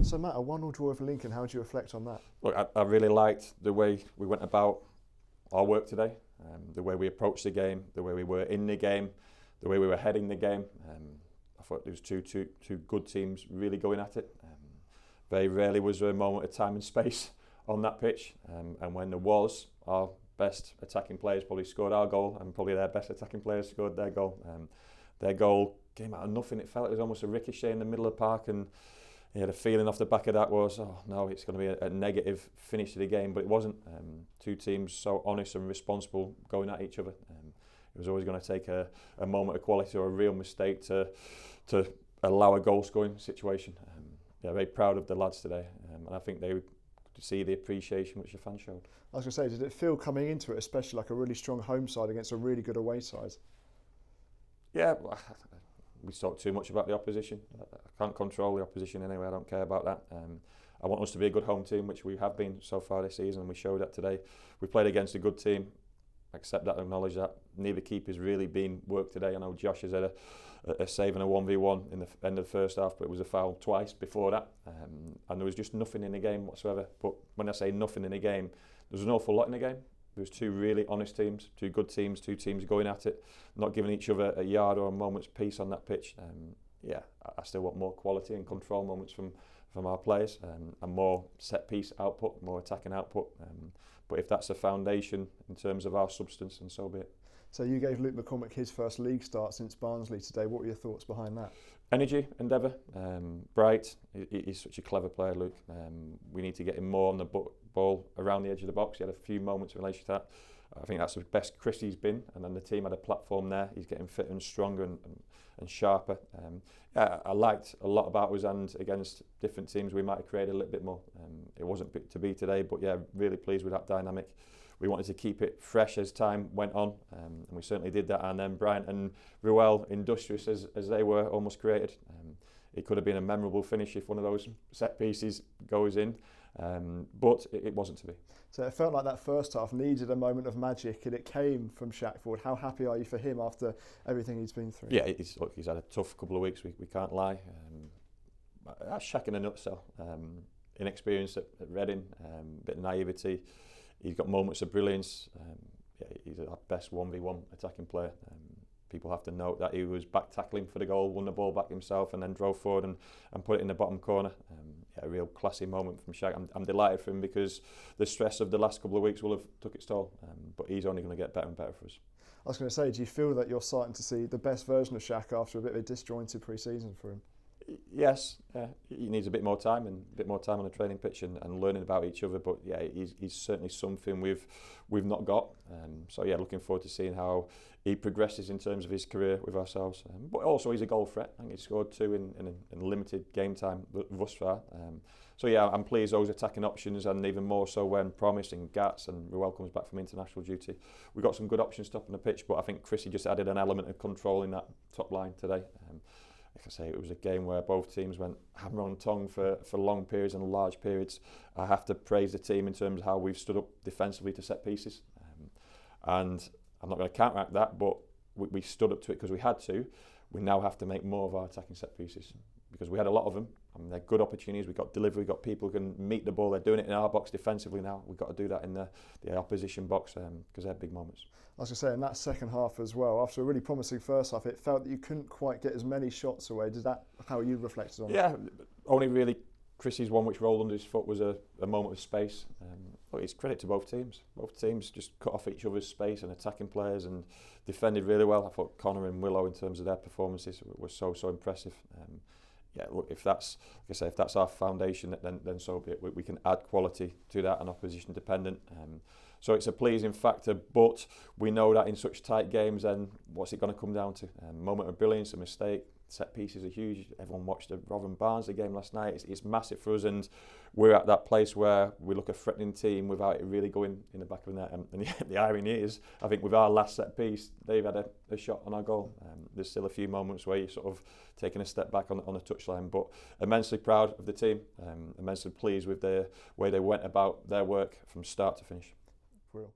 So Matt, a 1-1 draw with Lincoln, how do you reflect on that? Look, I really liked the way we went about our work today, the way we approached the game, the way we were in the game, the way we were heading the game. I thought there was two good teams really going at it. Very rarely was there a moment of time and space on that pitch, and when there was, our best attacking players probably scored our goal, and probably their best attacking players scored their goal. Their goal came out of nothing. It felt it was almost a ricochet in the middle of the park, and the feeling off the back of that was, oh no, it's going to be a negative finish to the game, but it wasn't. Two teams so honest and responsible going at each other. It was always going to take a moment of quality or a real mistake to allow a goal scoring situation. Very proud of the lads today, and I think they would see the appreciation which the fans showed. I was going to say, did it feel coming into it, especially like a really strong home side against a really good away side? Yeah, we talk too much about the opposition. I can't control the opposition anyway, I don't care about that. I want us to be a good home team, which we have been so far this season, and we showed that today. We played against a good team, accept that, acknowledge that. Neither keeper's really been worked today. I know Josh has had a save and a 1v1 in the end of the first half, but it was a foul twice before that, and there was just nothing in the game whatsoever. But when I say nothing in the game, there was an awful lot in the game. There was two really honest teams, two good teams, two teams going at it, not giving each other a yard or a moment's peace on that pitch. I still want more quality and control moments from our players, and more set piece output, more attacking output. But if that's a foundation in terms of our substance, then so be it. So you gave Luke McCormick his first league start since Barnsley today. What were your thoughts behind that? Energy, endeavour, bright. He's such a clever player, Luke. We need to get him more on the ball around the edge of the box. He had a few moments in relation to that. I think that's the best Chrissy's been, and then the team had a platform there. He's getting fitter and stronger and sharper. I liked a lot about us, and against different teams we might have created a little bit more. It wasn't to be today, but yeah, really pleased with that dynamic. We wanted to keep it fresh as time went on, and we certainly did that. And then Bryant and Ruel, industrious as they were, almost created. It could have been a memorable finish if one of those set pieces goes in, but it wasn't to be. So it felt like that first half needed a moment of magic, and it came from Shaq Ford. How happy are you for him after everything he's been through? Yeah, he's had a tough couple of weeks, we can't lie. That's Shaq in a nutshell. Inexperience at Reading, bit of naivety. He's got moments of brilliance. He's our best 1v1 attacking player. People have to note that he was back tackling for the goal, won the ball back himself, and then drove forward and put it in the bottom corner. A real classy moment from Shaq. I'm delighted for him, because the stress of the last couple of weeks will have took its toll, but he's only going to get better and better for us. I was going to say, do you feel that you're starting to see the best version of Shaq after a bit of a disjointed pre-season for him? Yes, he needs a bit more time on the training pitch and learning about each other. But yeah, he's certainly something we've not got. So yeah, looking forward to seeing how he progresses in terms of his career with ourselves. But also he's a goal threat. I think he scored 2 in limited game time thus far. So yeah, I'm pleased those attacking options, and even more so when promising Gats and Ruel comes back from international duty. We've got some good options top on the pitch, but I think Chrissy just added an element of control in that top line today. Like I say, it was a game where both teams went hammer on tongue for long periods and large periods. I have to praise the team in terms of how we've stood up defensively to set pieces. And I'm not going to counteract that, but we stood up to it because we had to. We now have to make more of our attacking set pieces, because we had a lot of them. I mean, they're good opportunities. We've got delivery, we've got people who can meet the ball. They're doing it in our box defensively now. We've got to do that in the opposition box, because they're big moments. I was going to say, in that second half as well, after a really promising first half, it felt that you couldn't quite get as many shots away. Did that, how you reflected on it? Yeah, only really Chrissy's one which rolled under his foot was a moment of space. But it's credit to both teams. Both teams just cut off each other's space and attacking players and defended really well. I thought Connor and Willow, in terms of their performances, were so impressive. Yeah, look, if that's, like I say, if that's our foundation, then so be it. We can add quality to that and opposition dependent. So it's a pleasing factor, but we know that in such tight games, then what's it going to come down to? Moment of brilliance, a mistake. Set pieces are huge. Everyone watched the Rovers and Barnsley game last night. It's massive for us, and we're at that place where we look a threatening team without it really going in the back of the net. And the irony is, I think with our last set piece, they've had a shot on our goal. There's still a few moments where you're sort of taking a step back on a touchline, but immensely proud of the team, immensely pleased with the way they went about their work from start to finish. For real.